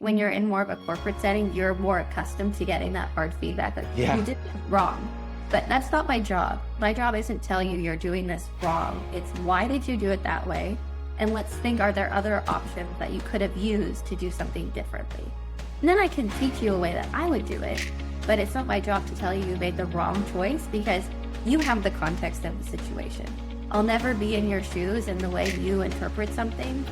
when you're in more of a corporate setting, you're more accustomed to getting that hard feedback. Like, Yeah. you did it wrong. But that's not my job. My job isn't telling you you're doing this wrong. It's why did you do it that way? And let's think, are there other options that you could have used to do something differently? And then I can teach you a way that I would do it. But it's not my job to tell you you made the wrong choice because you have the context of the situation. I'll never be in your shoes, and the way you interpret something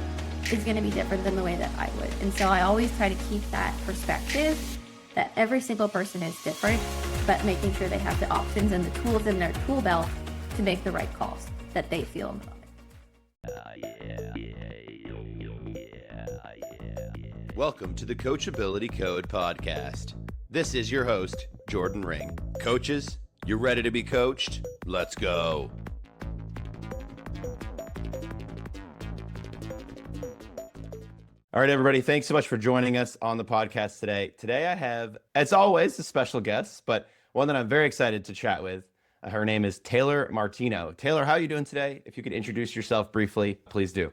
is going to be different than the way that I would. And so I always try to keep that perspective that every single person is different, but making sure they have the options and the tools in their tool belt to make the right calls that they feel in the moment. Welcome to the Coachability Code podcast. This is your host, Jordan Ring. Coaches, you ready to be coached? Let's go. All right, everybody. Thanks so much for joining us on the podcast today. Today I have, as always, a special guest, but one that I'm very excited to chat with. Her name is Taylor Martino. Taylor, how are you doing today? If you could introduce yourself briefly, please do.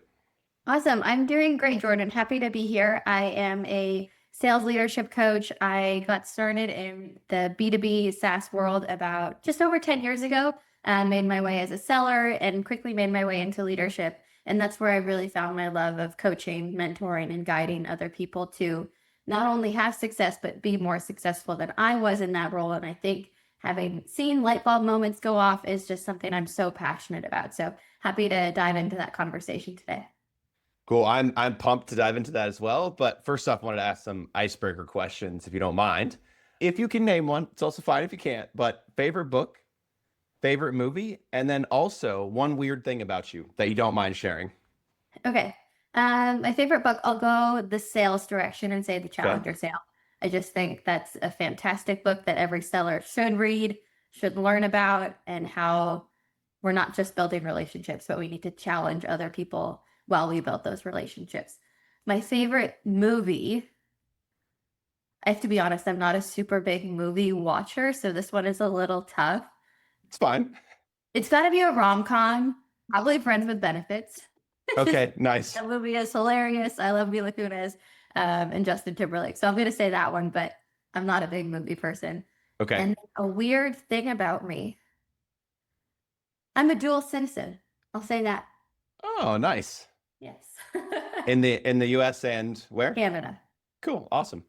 Awesome. I'm doing great, Jordan. Happy to be here. I am a sales leadership coach. I got started in the B2B SaaS world about just over 10 years ago. Made my way as a seller and quickly made my way into leadership. And that's where I really found my love of coaching, mentoring, and guiding other people to not only have success, but be more successful than I was in that role. And I think having seen light bulb moments go off is just something I'm so passionate about. So happy to dive into that conversation today. Cool. I'm pumped to dive into that as well. But first off, I wanted to ask some icebreaker questions, if you don't mind. If you can name one, it's also fine if you can't. But favorite book, favorite movie, and then also one weird thing about you that you don't mind sharing. Okay. My favorite book, I'll go the sales direction and say The Challenger Sale. I just think that's a fantastic book that every seller should read, should learn about, and how we're not just building relationships, but we need to challenge other people while we build those relationships. My favorite movie, I have to be honest, I'm not a super big movie watcher, so this one is a little tough. It's fine. It's got to be a rom-com, probably Friends with Benefits. Okay, nice. That movie is hilarious. I love Mila Kunis and Justin Timberlake. So I'm going to say that one, but I'm not a big movie person. Okay. And a weird thing about me, I'm a dual citizen. I'll say that. Oh, nice. Yes. In the US and where? Canada. Cool. Awesome.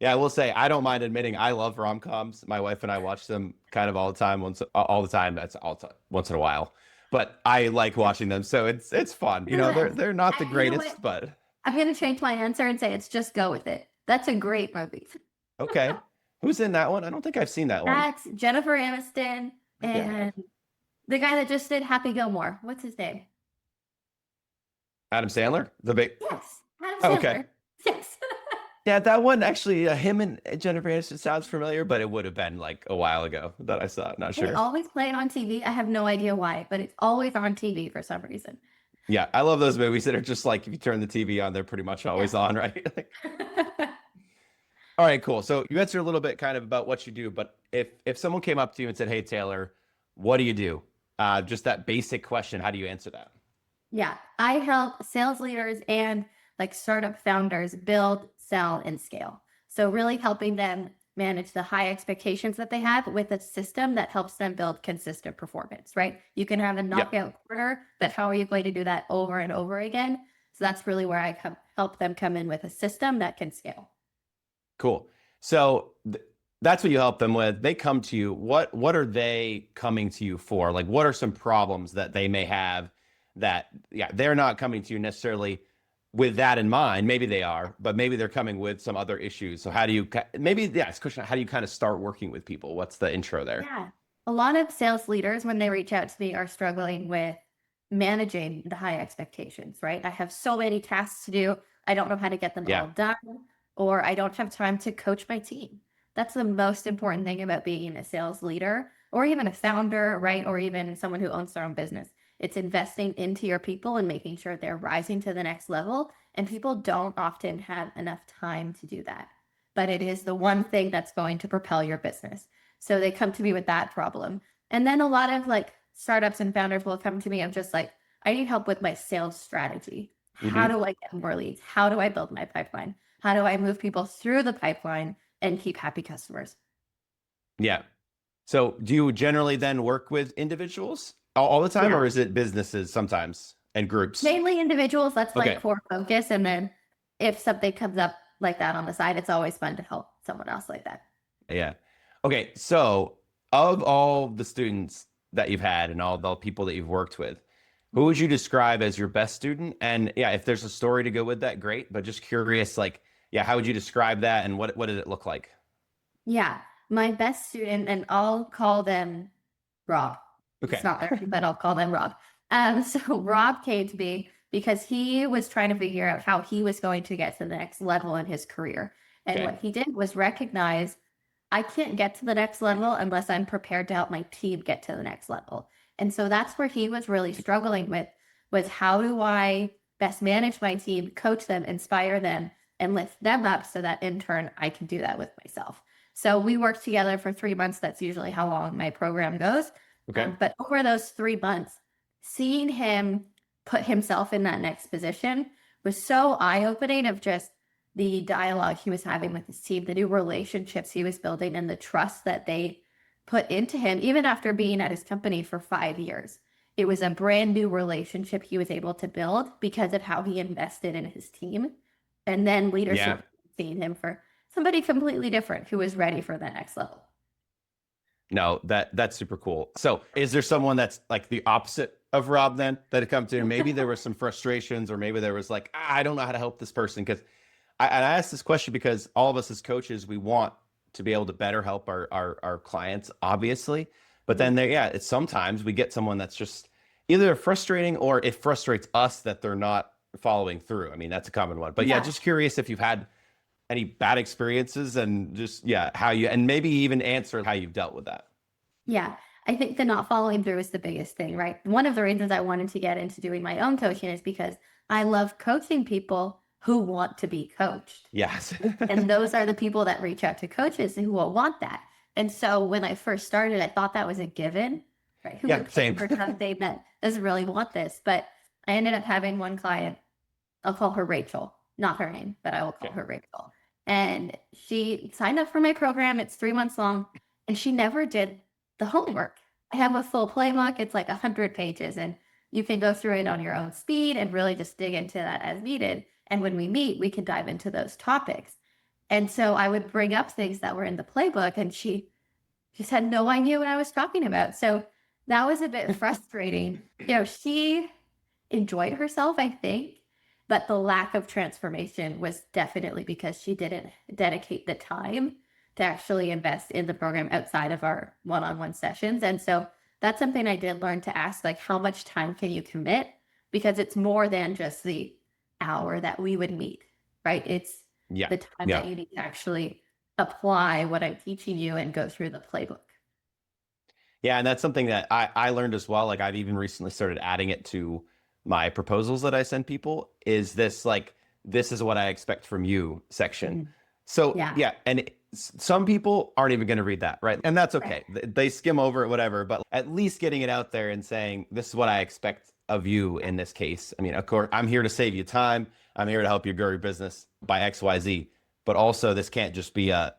Yeah, I will say I don't mind admitting I love rom-coms. My wife and I watch them kind of all the time. Once in a while. But I like watching them, so it's fun. You know, they're not the greatest, but I'm gonna change my answer and say it's Just Go With It. That's a great movie. Okay. Who's in that one? I don't think I've seen that one. That's Jennifer Aniston and the guy that just did Happy Gilmore. What's his name? Adam Sandler? Yes. Adam Sandler. Okay. Yes. Yeah, that one actually, him and Jennifer Aniston sounds familiar, but it would have been like a while ago that I saw it. Not sure. They always play it on TV. I have no idea why, but it's always on TV for some reason. Yeah, I love those movies that are just like, if you turn the TV on, they're pretty much always on, right? All right, cool. So you answered a little bit kind of about what you do, but if someone came up to you and said, hey, Taylor, what do you do? Just that basic question, how do you answer that? Yeah, I help sales leaders and like startup founders build, sell, and scale. So really helping them manage the high expectations that they have with a system that helps them build consistent performance, right? You can have a knockout quarter, but how are you going to do that over and over again? So that's really where I help them come in with a system that can scale. Cool. So that's what you help them with. They come to you. What are they coming to you for? Like, what are some problems that they may have that, they're not coming to you necessarily with that in mind? Maybe they are, but maybe they're coming with some other issues. So how do you, it's a question, how do you kind of start working with people? What's the intro there? Yeah. A lot of sales leaders, when they reach out to me, are struggling with managing the high expectations, right? I have so many tasks to do. I don't know how to get them all done, or I don't have time to coach my team. That's the most important thing about being a sales leader or even a founder, right? Or even someone who owns their own business. It's investing into your people and making sure they're rising to the next level. And people don't often have enough time to do that. But it is the one thing that's going to propel your business. So they come to me with that problem. And then a lot of like startups and founders will come to me of just like, I need help with my sales strategy. How do I get more leads? How do I build my pipeline? how do I move people through the pipeline and keep happy customers? Yeah. So do you generally then work with individuals all the time, Yeah, or is it businesses sometimes and groups? mainly individuals. That's my Okay. core focus. And then if something comes up like that on the side, it's always fun to help someone else like that. Yeah. Okay. So of all the students that you've had and all the people that you've worked with, who would you describe as your best student? And yeah, if there's a story to go with that, great. But just curious, like, yeah, how would you describe that and what did it look like? Yeah, my best student, and I'll call them Rob. It's Okay. not their name, but I'll call them Rob. So Rob came to me because he was trying to figure out how he was going to get to the next level in his career. And Okay. what he did was recognize I can't get to the next level unless I'm prepared to help my team get to the next level. And so that's where he was really struggling with was how do I best manage my team, coach them, inspire them, and lift them up so that in turn I can do that with myself. So we worked together for 3 months. That's usually how long my program goes. Okay. But over those 3 months, seeing him put himself in that next position was so eye-opening of just the dialogue he was having with his team, the new relationships he was building, and the trust that they put into him, even after being at his company for 5 years. It was a brand new relationship he was able to build because of how he invested in his team. And then Yeah. leadership seeing him for somebody completely different who was ready for the next level. No, that's super cool. So is there someone that's like the opposite of Rob then that had come to you? Maybe there was some frustrations or maybe there was like, I don't know how to help this person. Because and I asked this question because all of us as coaches, we want to be able to better help our clients, obviously. But then there, yeah, it's sometimes we get someone that's just either frustrating or it frustrates us that they're not following through. I mean, that's a common one. But yeah, Yeah. just curious if you've had any bad experiences and just, yeah, how you, and maybe even answer how you've dealt with that. Yeah. I think the not following through is the biggest thing, right? One of the reasons I wanted to get into doing my own coaching is because I love coaching people who want to be coached. Yes. And those are the people that reach out to coaches who will want that. And so when I first started, I thought that was a given, right? Who Yeah, would pay same. for something that doesn't really want this? But I ended up having one client, I'll call her Rachel, not her name, but I will call Okay. her Rachel. And she signed up for my program. It's 3 months long, and she never did the homework. I have a full playbook. It's like 100 pages, and you can go through it on your own speed and really just dig into that as needed. And when we meet, we can dive into those topics. And so I would bring up things that were in the playbook, and she just had no idea what I was talking about. So that was a bit frustrating. She enjoyed herself, I think, but the lack of transformation was definitely because she didn't dedicate the time to actually invest in the program outside of our one-on-one sessions. And so that's something I did learn to ask, like, how much time can you commit? Because it's more than just the hour that we would meet, right? It's Yeah. the time Yeah. that you need to actually apply what I'm teaching you and go through the playbook. Yeah. And that's something that I learned as well. Like I've even recently started adding it to my proposals that I send people is this like, this is what I expect from you section. Mhm. So Yeah. yeah. And some people aren't even going to read that. Right. And that's Right. okay. They skim over it, whatever, but at least getting it out there and saying, this is what I expect of you in this case. I mean, of course, I'm here to save you time. I'm here to help you grow your business by XYZ. But also this can't just be a,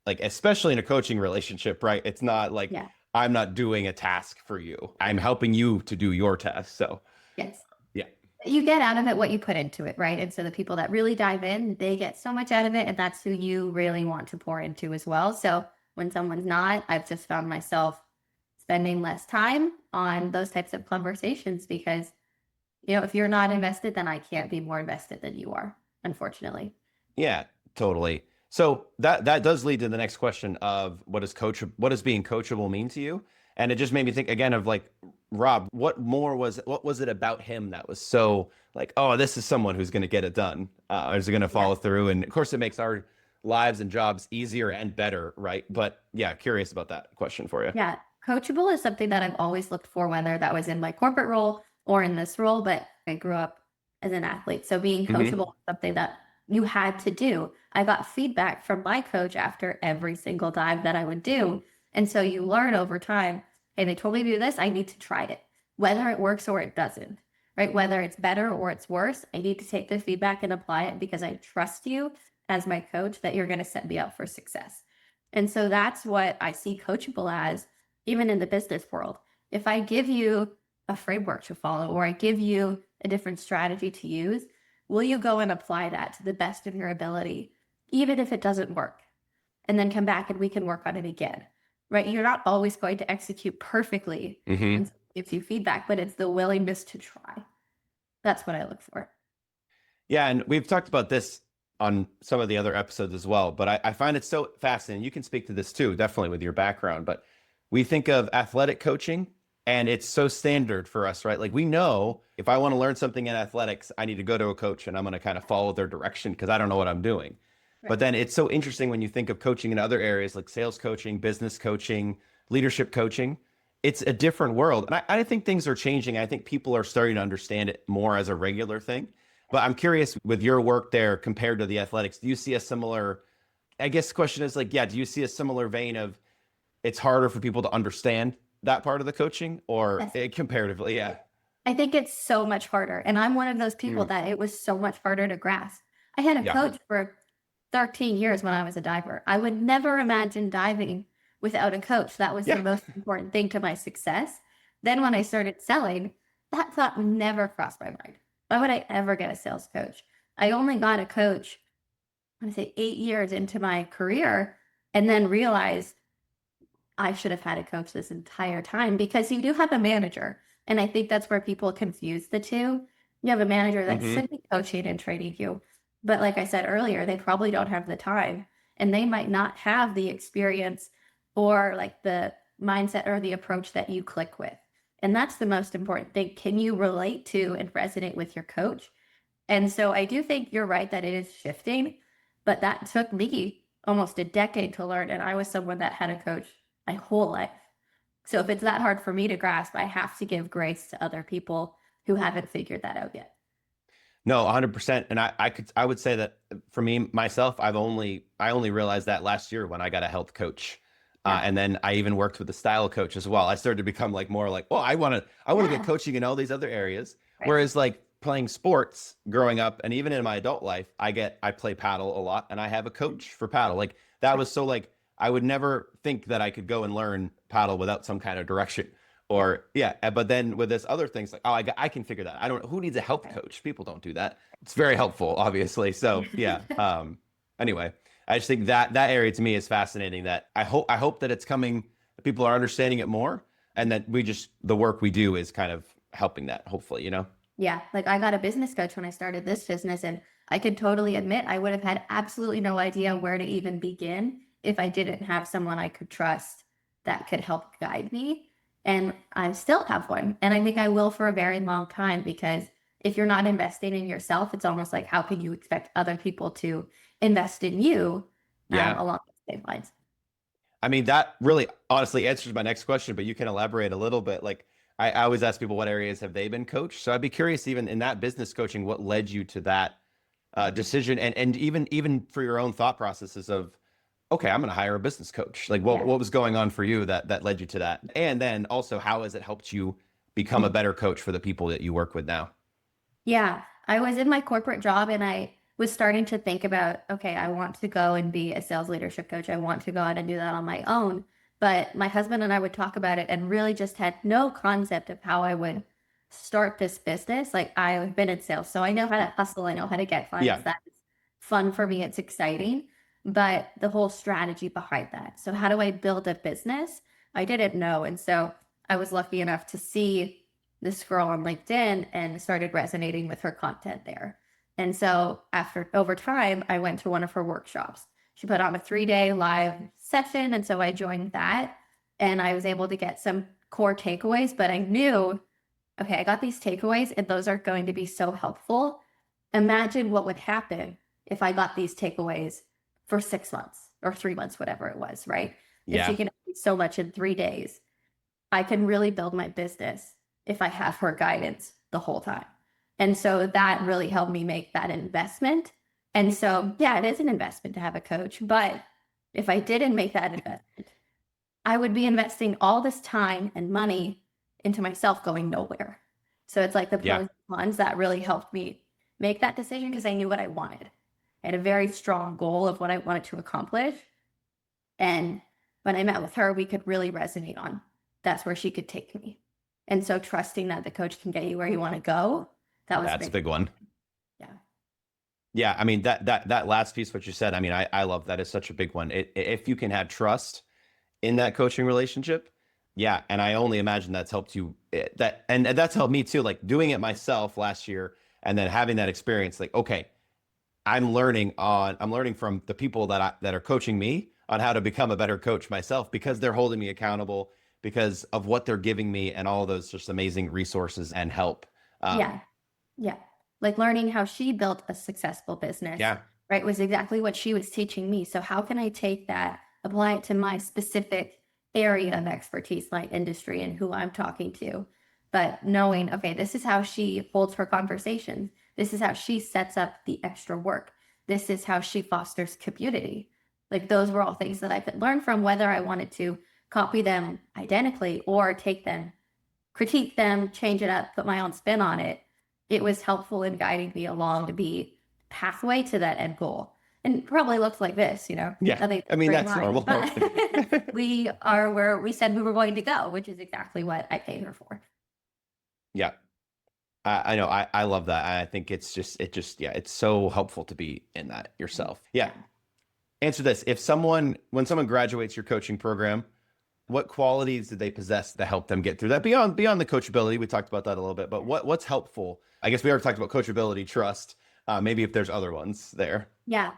like, especially in a coaching relationship, right? It's not like Yeah. I'm not doing a task for you. I'm helping you to do your task. So Yes. yeah. You get out of it what you put into it, right? And so the people that really dive in, they get so much out of it. And that's who you really want to pour into as well. So when someone's not, I've just found myself spending less time on those types of conversations because, if you're not invested, then I can't be more invested than you are, unfortunately. Yeah, totally. So that does lead to the next question of what does being coachable mean to you? And it just made me think again of like Rob, what was it about him that was so like, oh, this is someone who's going to get it done, is going to follow through, and of course it makes our lives and jobs easier and better, right? But yeah, curious about that question for you. Yeah. Coachable is something that I've always looked for, whether that was in my corporate role or in this role, but I grew up as an athlete. So being Hmm. coachable is something that you had to do. I got feedback from my coach after every single dive that I would do. And so you learn over time, hey, they told me to do this. I need to try it, whether it works or it doesn't, right? Whether it's better or it's worse, I need to take the feedback and apply it because I trust you as my coach that you're going to set me up for success. And so that's what I see Coachable as, even in the business world. If I give you a framework to follow, or I give you a different strategy to use, will you go and apply that to the best of your ability, even if it doesn't work? And then come back and we can work on it again, right? You're not always going to execute perfectly when someone gives you feedback, but it's the willingness to try. That's what I look for. Yeah, and we've talked about this on some of the other episodes as well, but I find it so fascinating. You can speak to this too, definitely with your background, but we think of athletic coaching and it's so standard for us, right? Like we know if I want to learn something in athletics, I need to go to a coach and I'm going to kind of follow their direction because I don't know what I'm doing. Right. But then it's so interesting when you think of coaching in other areas like sales coaching, business coaching, leadership coaching. It's a different world. And I think things are changing. I think people are starting to understand it more as a regular thing. But I'm curious with your work there compared to the athletics, do you see a similar, I guess the question is like, yeah, do you see a similar vein of it's harder for people to understand that part of the coaching or comparatively? Yeah. I think it's so much harder. And I'm one of those people that it was so much harder to grasp. I had a coach for 13 years when I was a diver. I would never imagine diving without a coach. That was the most important thing to my success. Then when I started selling, that thought never crossed my mind. Why would I ever get a sales coach? I only got a coach, I want to say 8 years into my career, and then realized I should have had a coach this entire time, because you do have a manager. And I think that's where people confuse the two. You have a manager that should be coaching and training you. But like I said earlier, they probably don't have the time, and they might not have the experience or like the mindset or the approach that you click with. And that's the most important thing. Can you relate to and resonate with your coach? And so I do think you're right that it is shifting, but that took me almost a decade to learn. And I was someone that had a coach my whole life. So if it's that hard for me to grasp, I have to give grace to other people who haven't figured that out yet. No, 100%. And I would say that for me, myself, I only realized that last year when I got a health coach. And then I even worked with a style coach as well. I started to become like more like, oh, I want to get coaching in all these other areas. Right. Whereas like playing sports growing up and even in my adult life, I play paddle a lot and I have a coach for paddle. Like that was so like, I would never think that I could go and learn paddle without some kind of direction or but then with this other things like, oh, I can figure that. I don't, who needs a health coach? People don't do that. It's very helpful, obviously. So anyway, I just think that area to me is fascinating that I hope that it's coming, people are understanding it more and that the work we do is kind of helping that, hopefully, you know? Yeah. Like I got a business coach when I started this business, and I could totally admit I would have had absolutely no idea where to even begin if I didn't have someone I could trust that could help guide me. And I still have one. And I think I will for a very long time, because if you're not investing in yourself, it's almost like, how can you expect other people to invest in you along the same lines? I mean, that really honestly answers my next question, but you can elaborate a little bit. Like I always ask people, what areas have they been coached? So I'd be curious, even in that business coaching, what led you to that decision, and even for your own thought processes of, okay, I'm going to hire a business coach. Like what was going on for you that led you to that? And then also, how has it helped you become a better coach for the people that you work with now? Yeah, I was in my corporate job and I was starting to think about, okay, I want to go and be a sales leadership coach. I want to go out and do that on my own. But my husband and I would talk about it and really just had no concept of how I would start this business. Like I've been in sales, so I know how to hustle. I know how to get clients. Yeah. That's fun for me. It's exciting. But the whole strategy behind that. So how do I build a business? I didn't know. And so I was lucky enough to see this girl on LinkedIn and started resonating with her content there. And so over time, I went to one of her workshops. She put on a 3-day live session. And so I joined that and I was able to get some core takeaways, but I knew, okay, I got these takeaways and those are going to be so helpful. Imagine what would happen if I got these takeaways for 6 months or 3 months, whatever it was, right? Yeah. If she can do so much in 3 days, I can really build my business if I have her guidance the whole time. And so that really helped me make that investment. And so, yeah, it is an investment to have a coach. But if I didn't make that investment, I would be investing all this time and money into myself going nowhere. So it's like the pros and cons that really helped me make that decision, because I knew what I wanted. I had a very strong goal of what I wanted to accomplish. And when I met with her, we could really resonate on that's where she could take me. And so trusting that the coach can get you where you want to go, that was That's a big. big one. Yeah. Yeah, I mean that last piece, what you said, I mean, I love that. It's such a big one. If you can have trust in that coaching relationship, yeah, and I only imagine that's helped you. And that's helped me too. Like doing it myself last year, and then having that experience. Like, okay, I'm learning from the people that are coaching me on how to become a better coach myself because they're holding me accountable because of what they're giving me and all those just amazing resources and help. Yeah. Yeah. Like learning how she built a successful business, Yeah, right, was exactly what she was teaching me. So how can I take that, apply it to my specific area of expertise, like industry and who I'm talking to? But knowing, okay, this is how she holds her conversations. This is how she sets up the extra work. This is how she fosters community. Like those were all things that I could learn from, whether I wanted to copy them identically or take them, critique them, change it up, put my own spin on it. It was helpful in guiding me along to be pathway to that end goal. And probably looks like this, yeah. nothing I mean, straight that's line, normal. but we are where we said we were going to go, which is exactly what I paid her for. Yeah, I know. I love that. I think yeah, it's so helpful to be in that yourself. Yeah. Yeah. Answer this. When someone graduates your coaching program, what qualities did they possess to help them get through that beyond the coachability? We talked about that a little bit, but what's helpful? I guess we already talked about coachability, trust. Maybe if there's other ones there. Yeah.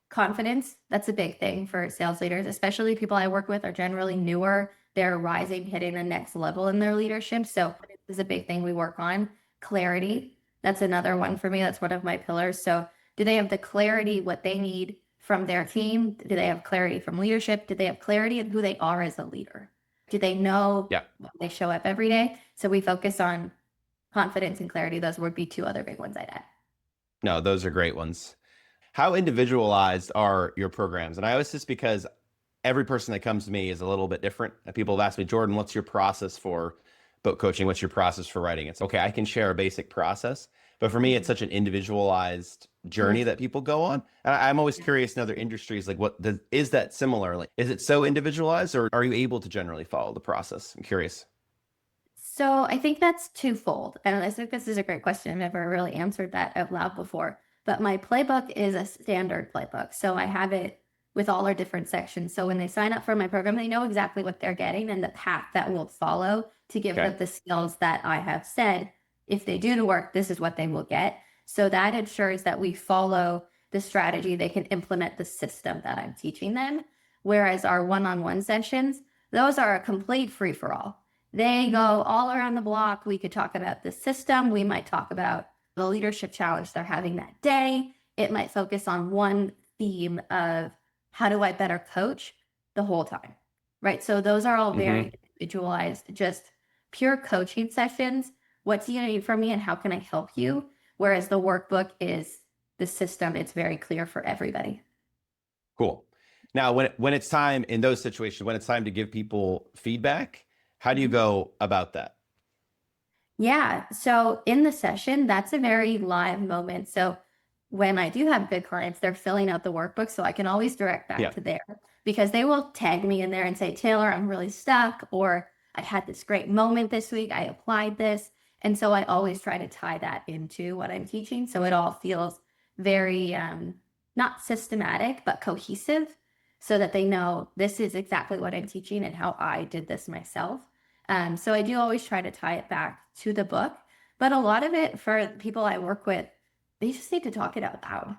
Confidence, that's a big thing for sales leaders, especially people I work with are generally newer. They're rising, hitting the next level in their leadership. So this is a big thing we work on. Clarity, that's another one for me. That's one of my pillars. So do they have the clarity, what they need from their team? Do they have clarity from leadership? Do they have clarity in who they are as a leader? Do they know Yeah. they show up every day? So we focus on confidence and clarity. Those would be two other big ones I'd add. No, those are great ones. How individualized are your programs? And I always just because every person that comes to me is a little bit different. People have asked me, Jordan, what's your process for book coaching? What's your process for writing? It's okay. I can share a basic process, but for me, it's such an individualized journey that people go on. And I'm always curious in other industries, like is that similar? Like, is it so individualized or are you able to generally follow the process? I'm curious. So I think that's twofold. And I think this is a great question. I've never really answered that out loud before. But my playbook is a standard playbook. So I have it with all our different sections. So when they sign up for my program, they know exactly what they're getting and the path that will follow to give Okay. them the skills that I have said. If they do the work, this is what they will get. So that ensures that we follow the strategy. They can implement the system that I'm teaching them. Whereas our one-on-one sessions, those are a complete free-for-all. They go all around the block. We could talk about the system. We might talk about the leadership challenge they're having that day. It might focus on one theme of how do I better coach the whole time, right? So those are all very individualized, just pure coaching sessions. What do you need from me and how can I help you? Whereas the workbook is the system. It's very clear for everybody. Cool. Now, when it's time in those situations, when it's time to give people feedback, how do you go about that? Yeah. So in the session, that's a very live moment. So when I do have good clients, they're filling out the workbook. So I can always direct back Yeah. to there because they will tag me in there and say, Taylor, I'm really stuck, or I had this great moment this week. I applied this. And so I always try to tie that into what I'm teaching. So it all feels very, not systematic, but cohesive so that they know this is exactly what I'm teaching and how I did this myself. So I do always try to tie it back to the book, but a lot of it for people I work with, they just need to talk it out loud.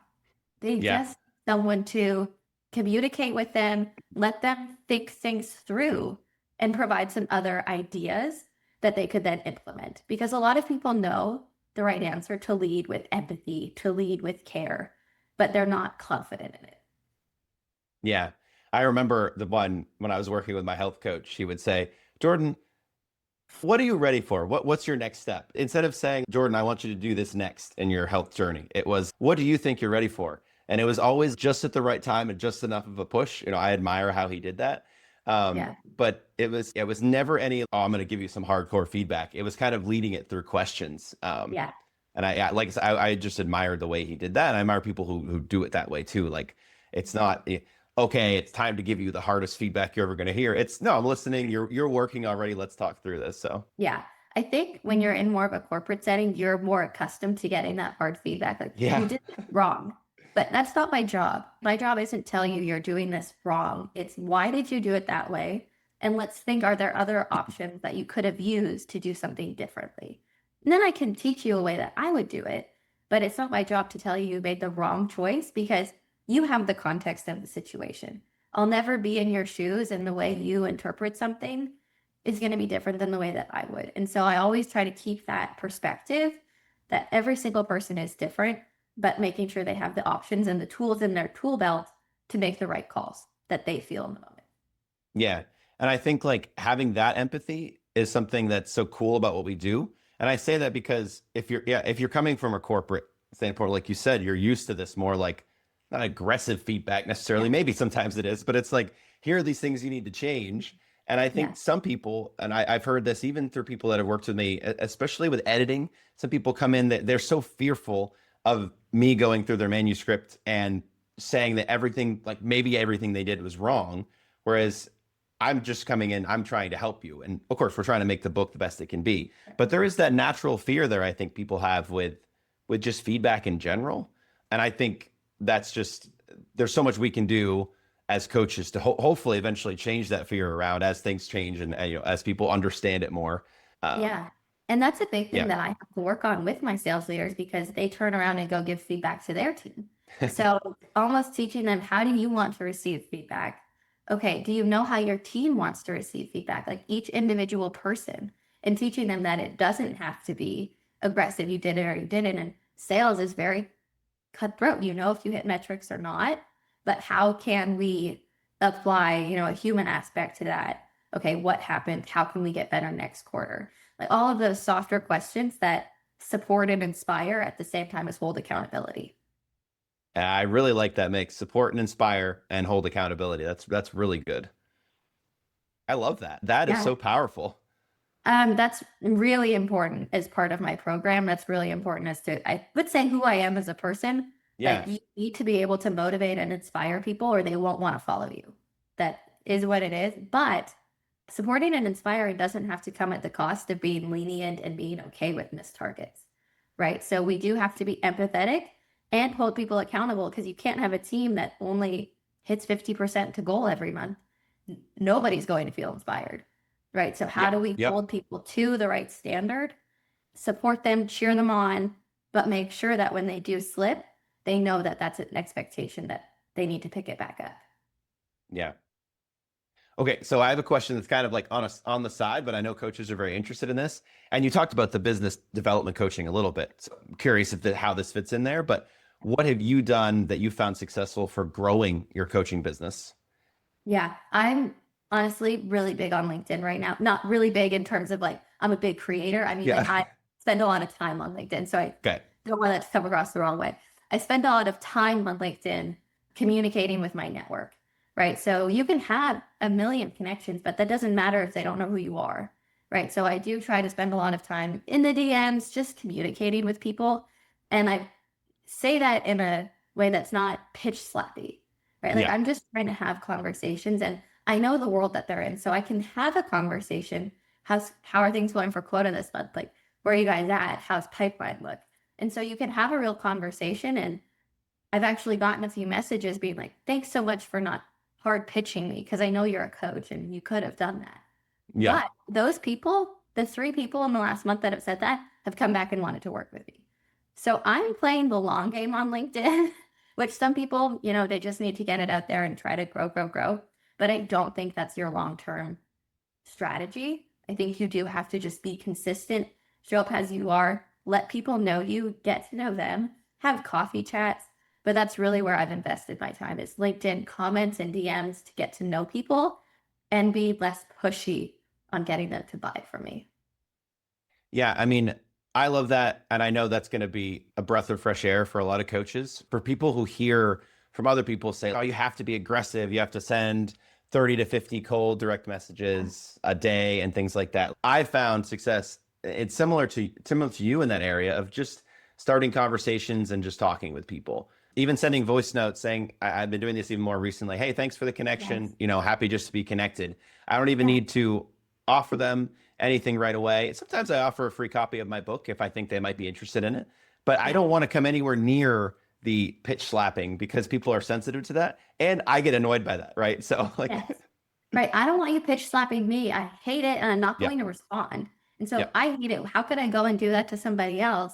They Yeah. just need someone to communicate with them, let them think things through, and provide some other ideas that they could then implement. Because a lot of people know the right answer to lead with empathy, to lead with care, but they're not confident in it. Yeah. I remember the one when I was working with my health coach, he would say, Jordan, what are you ready for? What's your next step? Instead of saying, Jordan, I want you to do this next in your health journey, it was, what do you think you're ready for? And it was always just at the right time and just enough of a push. I admire how he did that. Yeah. But it was never any, oh, I'm going to give you some hardcore feedback. It was kind of leading it through questions. Yeah. And like I said, I just admired the way he did that. And I admire people who do it that way too. Like it's not okay, it's time to give you the hardest feedback you're ever going to hear. It's no, I'm listening. You're working already. Let's talk through this. So Yeah. I think when you're in more of a corporate setting, you're more accustomed to getting that hard feedback. Like, yeah, you did this wrong. But that's not my job. My job isn't tell you you're doing this wrong. It's why did you do it that way? And let's think, are there other options that you could have used to do something differently? And then I can teach you a way that I would do it. But it's not my job to tell you you made the wrong choice because you have the context of the situation. I'll never be in your shoes, and the way you interpret something is going to be different than the way that I would. And so I always try to keep that perspective that every single person is different, but making sure they have the options and the tools in their tool belt to make the right calls that they feel in the moment. yeah. And I think like having that empathy is something that's so cool about what we do. And I say that because if you're coming from a corporate standpoint, like you said, you're used to this more like not aggressive feedback necessarily. Yeah. Maybe sometimes it is, but it's like, here are these things you need to change. And I Yeah. think some people, and I've heard this even through people that have worked with me, especially with editing, some people come in that they're so fearful of me going through their manuscript and saying that everything, like maybe everything they did was wrong. Whereas I'm just coming in, I'm trying to help you. And of course, we're trying to make the book the best it can be. But there is that natural fear there, I think people have with just feedback in general. And I think that's just there's so much we can do as coaches to hopefully eventually change that fear around as things change and as people understand it more. Um, Yeah. And that's a big thing yeah. that I have to work on with my sales leaders because they turn around and go give feedback to their team. So almost teaching them, how do you want to receive feedback? Okay, do you know how your team wants to receive feedback? Like each individual person, and teaching them that it doesn't have to be aggressive. You did it or you didn't. And sales is very cutthroat. You know if you hit metrics or not, but how can we apply, a human aspect to that? Okay, what happened? How can we get better next quarter? Like all of those softer questions that support and inspire at the same time as hold accountability. I really like that mix, support and inspire and hold accountability. That's really good. I love that. That is Yeah. so powerful. That's really important as part of my program. That's really important as to, I would say, who I am as a person, Yeah. that you need to be able to motivate and inspire people or they won't want to follow you. That is what it is. But supporting and inspiring doesn't have to come at the cost of being lenient and being okay with missed targets, right? So we do have to be empathetic and hold people accountable because you can't have a team that only hits 50% to goal every month. Nobody's going to feel inspired, right? So how Yep. do we Yep. hold people to the right standard, support them, cheer them on, but make sure that when they do slip, they know that that's an expectation that they need to pick it back up. Yeah. Okay, so I have a question that's kind of like on the side, but I know coaches are very interested in this. And you talked about the business development coaching a little bit. So I'm curious how this fits in there, but what have you done that you found successful for growing your coaching business? Yeah, I'm honestly really big on LinkedIn right now. Not really big in terms of like I'm a big creator. I mean, like Yeah. I spend a lot of time on LinkedIn, so I Okay. don't want that to come across the wrong way. I spend a lot of time on LinkedIn communicating with my network, right? So you can have a million connections, but that doesn't matter if they don't know who you are, right? So I do try to spend a lot of time in the DMs just communicating with people. And I say that in a way that's not pitch slappy, right? Like Yeah. I'm just trying to have conversations and I know the world that they're in. So I can have a conversation. How are things going for quota this month? Like, where are you guys at? How's pipeline look? And so you can have a real conversation. And I've actually gotten a few messages being like, thanks so much for not hard pitching me because I know you're a coach and you could have done that. Yeah. But those people, the 3 people in the last month that have said that, have come back and wanted to work with me. So I'm playing the long game on LinkedIn, which some people, they just need to get it out there and try to grow, grow, grow. But I don't think that's your long-term strategy. I think you do have to just be consistent, show up as you are, let people know you, get to know them, have coffee chats. But that's really where I've invested my time is LinkedIn comments and DMs to get to know people and be less pushy on getting them to buy from me. Yeah, I mean, I love that. And I know that's going to be a breath of fresh air for a lot of coaches. For people who hear from other people say, oh, you have to be aggressive, you have to send 30 to 50 cold direct messages a day and things like that. I found success. It's similar to you in that area of just starting conversations and just talking with people. Even sending voice notes saying, I've been doing this even more recently. Hey, thanks for the Yes. connection. Happy just to be connected. I don't even Yeah. need to offer them anything right away. Sometimes I offer a free copy of my book if I think they might be interested in it, but I Yeah. don't want to come anywhere near the pitch slapping because people are sensitive to that. And I get annoyed by that, right? So like, Yes. Right. I don't want you pitch slapping me. I hate it and I'm not yeah, going to respond. And yeah, so I hate it. How could I go and do that to somebody else?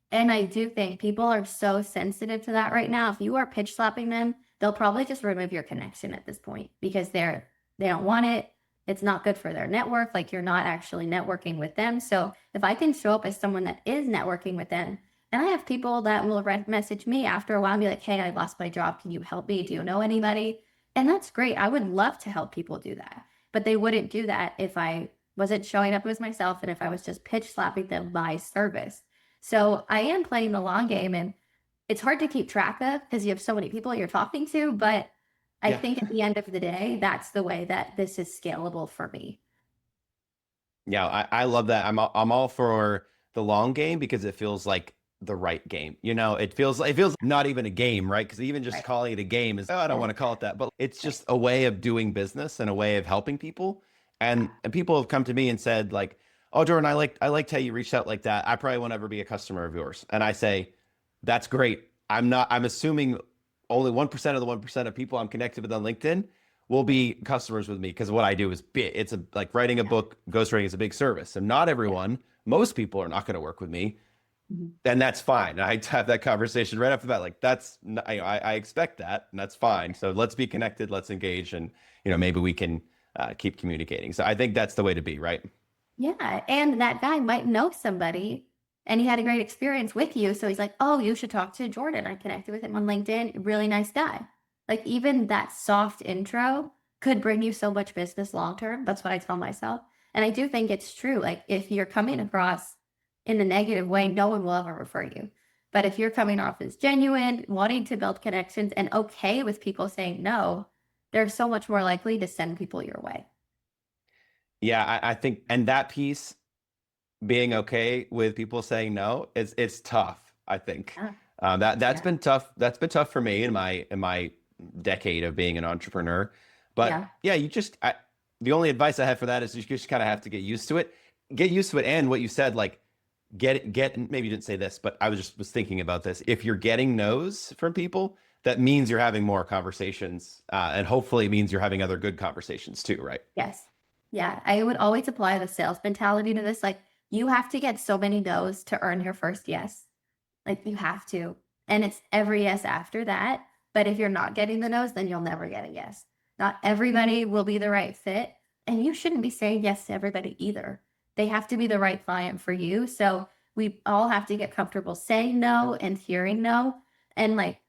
And I do think people are so sensitive to that right now. If you are pitch slapping them, they'll probably just remove your connection at this point because they don't want it. It's not good for their network. Like you're not actually networking with them. So if I can show up as someone that is networking with them, and I have people that will message me after a while and be like, hey, I lost my job. Can you help me? Do you know anybody? And that's great. I would love to help people do that. But they wouldn't do that if I wasn't showing up as myself and if I was just pitch slapping them my service. So I am playing the long game and it's hard to keep track of because you have so many people you're talking to. But I yeah. think at the end of the day, that's the way that this is scalable for me. Yeah, I love that. I'm all for the long game because it feels like the right game. It feels not even a game, right? Because even just Right. calling it a game is, oh, I don't Yeah. want to call it that, but it's Right. just a way of doing business and a way of helping people. Yeah. And people have come to me and said like, "Oh, Jordan, I liked how you reached out like that. I probably won't ever be a customer of yours." And I say, "That's great. I'm assuming only 1% of the 1% of people I'm connected with on LinkedIn will be customers with me because what I do is big. It's like writing a Yeah. book, ghostwriting is a big service. And not Yeah. everyone, most people are not going to work with me. Mhm. And that's fine. I have that conversation right off the bat. Like I expect that and that's fine. So let's be connected. Let's engage. And, maybe we can keep communicating. So I think that's the way to be, right? Yeah. And that guy might know somebody and he had a great experience with you. So he's like, oh, you should talk to Jordan. I connected with him on LinkedIn. Really nice guy. Like even that soft intro could bring you so much business long term. That's what I tell myself. And I do think it's true. Like if you're coming across in a negative way, no one will ever refer you. But if you're coming off as genuine, wanting to build connections and okay with people saying no, they're so much more likely to send people your way. Yeah, I think, and that piece being okay with people saying no, it's tough, I think. Yeah. That's Yeah. been tough. That's been tough for me in my decade of being an entrepreneur. But Yeah. yeah, the only advice I have for that is you just kind of have to get used to it. Get used to it. And what you said, like maybe you didn't say this, but I was thinking about this. If you're getting no's from people, that means you're having more conversations, and hopefully it means you're having other good conversations too, right? Yes. Yeah. I would always apply the sales mentality to this. Like, you have to get so many no's to earn your first yes. Like, you have to. And it's every yes after that. But if you're not getting the no's, then you'll never get a yes. Not everybody will be the right fit. And you shouldn't be saying yes to everybody either. They have to be the right client for you. So we all have to get comfortable saying no and hearing no. And like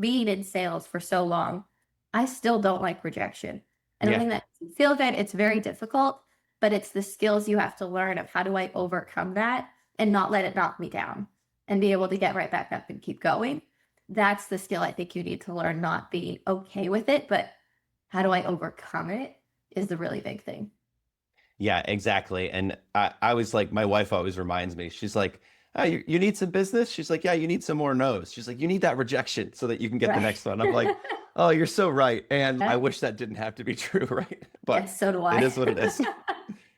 being in sales for so long, I still don't like rejection. I don't Yeah. think that feels good. It's very difficult, but it's the skills you have to learn of how do I overcome that and not let it knock me down and be able to get right back up and keep going. That's the skill I think you need to learn, not being okay with it, but how do I overcome it is the really big thing. Yeah, exactly. And I was like, my wife always reminds me, she's like, oh, you need some business? She's like, yeah, you need some more no's. She's like, you need that rejection so that you can get the Right. next one. I'm like, oh, you're so right. And I Yeah. wish that didn't have to be true, right? But Yes, so do it I. is what it is.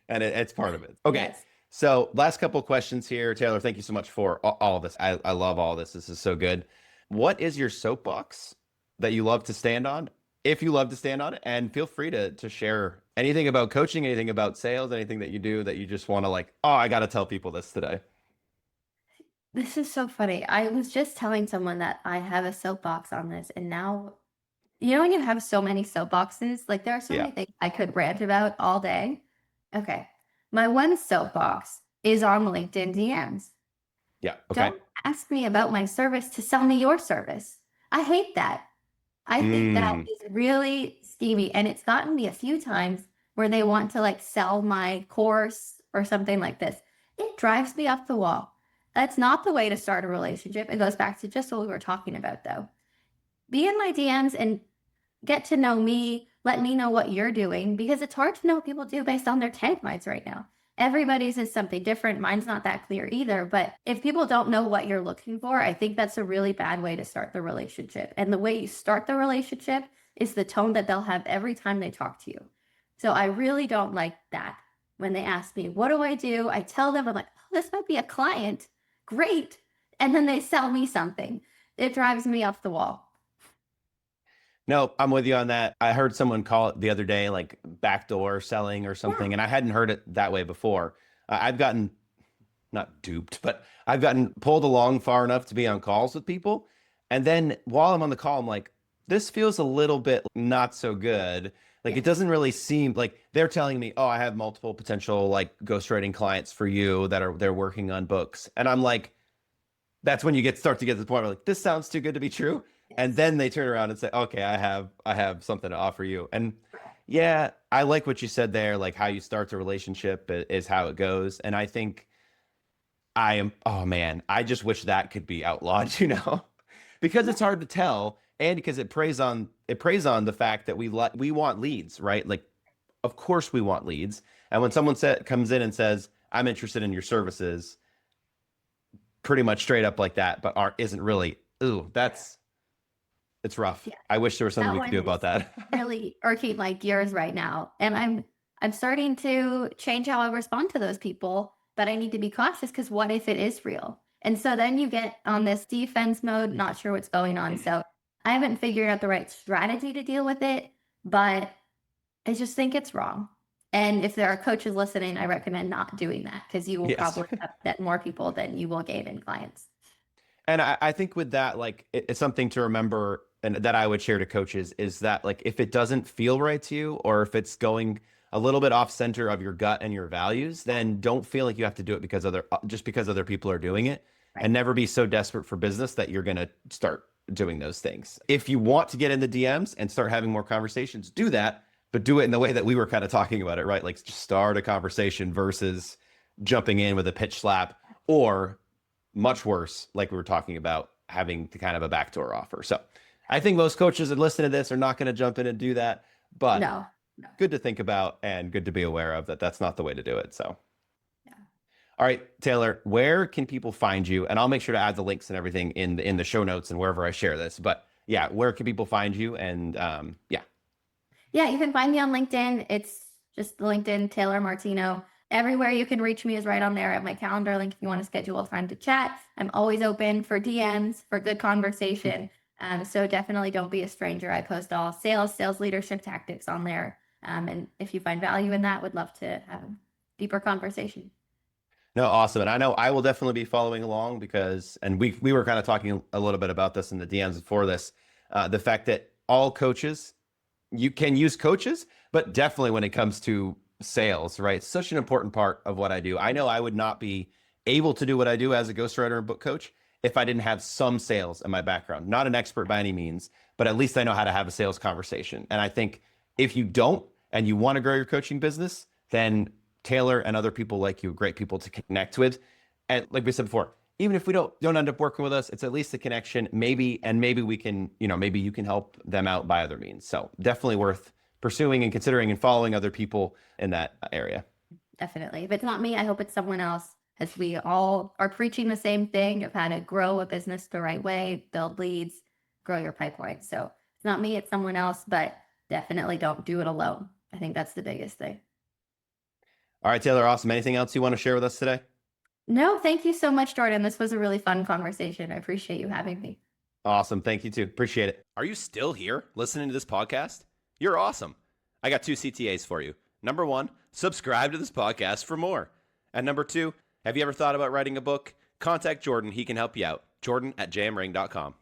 And it's part of it. Okay. Yes. So last couple questions here. Taylor, thank you so much for all of this. I love all this. This is so good. What is your soapbox that you love to stand on? If you love to stand on it, and feel free to share anything about coaching, anything about sales, anything that you do that you just want to like, oh, I got to tell people this today. This is so funny. I was just telling someone that I have a soapbox on this, and now, when you have so many soapboxes, like there are so Yeah. many things I could rant about all day. Okay. My one soapbox is on LinkedIn DMs. Yeah. Okay. Don't ask me about my service to sell me your service. I hate that. I think that Mm, is really schemy. And it's gotten me a few times where they want to like sell my course or something like this. It drives me up the wall. That's not the way to start a relationship. It goes back to just what we were talking about, though. Be in my DMs and get to know me. Let me know what you're doing because it's hard to know what people do based on their taglines right now. Everybody's is something different. Mine's not that clear either. But if people don't know what you're looking for, I think that's a really bad way to start the relationship. And the way you start the relationship is the tone that they'll have every time they talk to you. So I really don't like that. When they ask me, what do? I tell them, I'm like, oh, this might be a client. Great. And then they sell me something. It drives me off the wall. No, I'm with you on that. I heard someone call it the other day, like backdoor selling or something, Yeah. and I hadn't heard it that way before. I've gotten not duped, but I've gotten pulled along far enough to be on calls with people. And then while I'm on the call, I'm like, this feels a little bit not so good. Like Yeah. it doesn't really seem like they're telling me, oh, I have multiple potential like ghostwriting clients for you they're working on books. And I'm like, that's when you start to get to the point where like, this sounds too good to be true. And Yes. then they turn around and say, okay, I have something to offer you. And yeah, I like what you said there, like how you start the relationship is how it goes. And I think oh man, I just wish that could be outlawed, because it's hard to tell, and because it preys on the fact that we want leads, right? Like, of course we want leads, and when someone comes in and says, "I'm interested in your services," pretty much straight up like that, but isn't really. Ooh, it's rough. Yeah. I wish there was something That we could one do is about that. really irking my gears right now. And I'm starting to change how I respond to those people, but I need to be cautious because what if it is real? And so then you get on this defense mode, not sure what's going on. So I haven't figured out the right strategy to deal with it, but I just think it's wrong. And if there are coaches listening, I recommend not doing that because you will Yes. probably upset more people than you will gain in clients. And I think with that, like it's something to remember and that I would share to coaches is that like if it doesn't feel right to you or if it's going a little bit off center of your gut and your values, then don't feel like you have to do it just because other people are doing it, Right. and never be so desperate for business that you're going to start doing those things. If you want to get in the DMs and start having more conversations, do that, but do it in the way that we were kind of talking about it, right? Like just start a conversation versus jumping in with a pitch slap, or much worse, like we were talking about, having the kind of a backdoor offer. So I think most coaches that listen to this are not going to jump in and do that, but No, no. good to think about and good to be aware of that that's not the way to do it. So, Yeah. all right, Taylor, where can people find you? And I'll make sure to add the links and everything in the show notes and wherever I share this. But yeah, where can people find you? And yeah. Yeah, you can find me on LinkedIn. It's just LinkedIn, Taylor Martino. Everywhere you can reach me is right on there at my calendar link if you want to schedule a time to chat. I'm always open for DMs, for good conversation. So definitely don't be a stranger. I post all sales leadership tactics on there. And if you find value in that, would love to have a deeper conversation. No, awesome. And I know I will definitely be following along because, and we were kind of talking a little bit about this in the DMs before this, the fact that all coaches, you can use coaches, but definitely when it comes to sales, right? It's such an important part of what I do. I know I would not be able to do what I do as a ghostwriter and book coach if I didn't have some sales in my background. Not an expert by any means, but at least I know how to have a sales conversation. And I think if you don't and you want to grow your coaching business, then Taylor and other people like you are great people to connect with. And like we said before, even if we don't end up working with us, it's at least a connection. Maybe we can, maybe you can help them out by other means. So definitely worth pursuing and considering and following other people in that area. Definitely. If it's not me, I hope it's someone else, as we all are preaching the same thing of how to grow a business the right way, build leads, grow your pipeline. So it's not me, it's someone else, but definitely don't do it alone. I think that's the biggest thing. All right, Taylor, awesome. Anything else you want to share with us today? No, thank you so much, Jordan. This was a really fun conversation. I appreciate you having me. Awesome. Thank you too. Appreciate it. Are you still here listening to this podcast? You're awesome. I got 2 CTAs for you. Number 1, subscribe to this podcast for more. And number 2, have you ever thought about writing a book? Contact Jordan. He can help you out. Jordan@jmring.com.